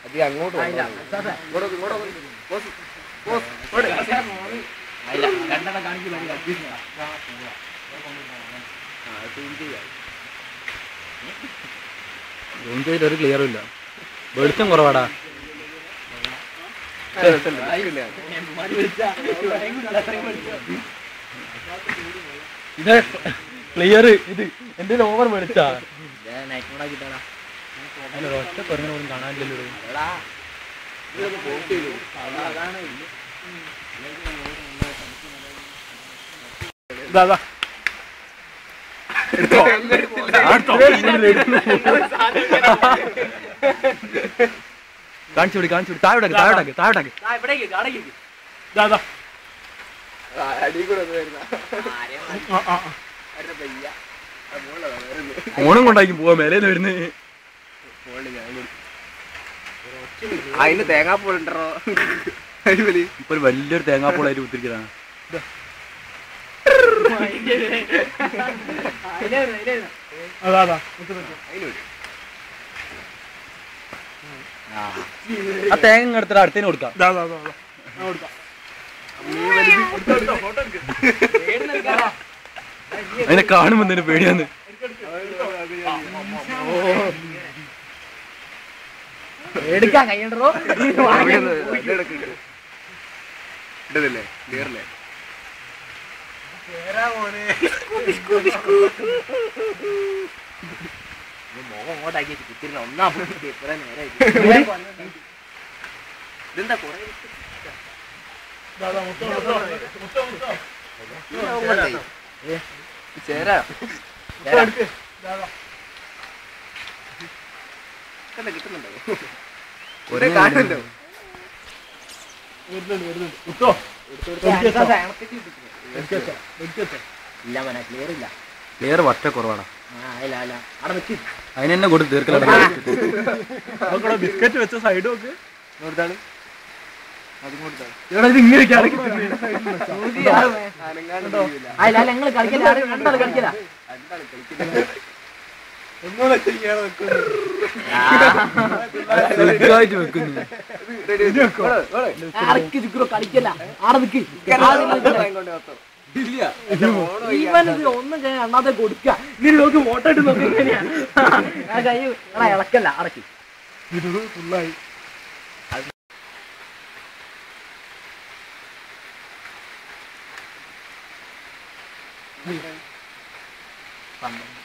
അത് അങ്ങോട്ട് ഒരു ക്ലിയറും ഇല്ല, വെളിച്ചം കുറവാടാ. ഇത് ക്ലിയർ, ഇത് എന്റെ ഓവർ വെളിച്ചാ. ഒറ്റ പറഞ്ഞ പോലും കാണാനില്ലല്ലോ. കാണിച്ചു കാണിച്ചു താഴോട്ടാക്ക് താഴോട്ടാക്ക് താഴോട്ടാക്ക്. ഫോണും കൊണ്ടായിരിക്കും പോവാ മേലേന്ന് വരുന്നത്. അതിന് തേങ്ങാപ്പൂളുണ്ടോ? ഇപ്പൊ ഒരു വലിയൊരു തേങ്ങാപ്പൂളായിട്ട് കുത്തിരിക്കുന്നതാണ്. ആ തേങ്ങ എടുത്തിട്ട് അടുത്തേന് കൊടുക്കാം. അതിനെ കാണുമ്പോ തന്നെ പേടിയാന്ന്. എടുക്കാൻ കഴിയണ്ടോ? മുഖം അങ്ങോട്ടാക്കി കുത്തിരുന്ന ഒന്നാ ഇതെന്താ കൊറേ ചേരാ കിട്ടുന്നുണ്ടോ? ഒരേ കാണുന്നുണ്ടോ? ഇല്ല മോനെ, ക്ലിയർ ഇല്ല. ക്ലിയർ വറ്റ കുറവാണ്. അതിനെന്നെ കൊടുത്ത് തീർക്കല. ബിസ്ക്കറ്റ് വെച്ച സൈഡ് നോക്ക്. ഒന്നും അണ്ണാതെ കൊടുക്ക. നോക്കി ഫോട്ടോ ഇട്ട് നോക്കി ഇളക്കല്ല അടക്കി ഫുള്ളായി. പന്ത്രണ്ട്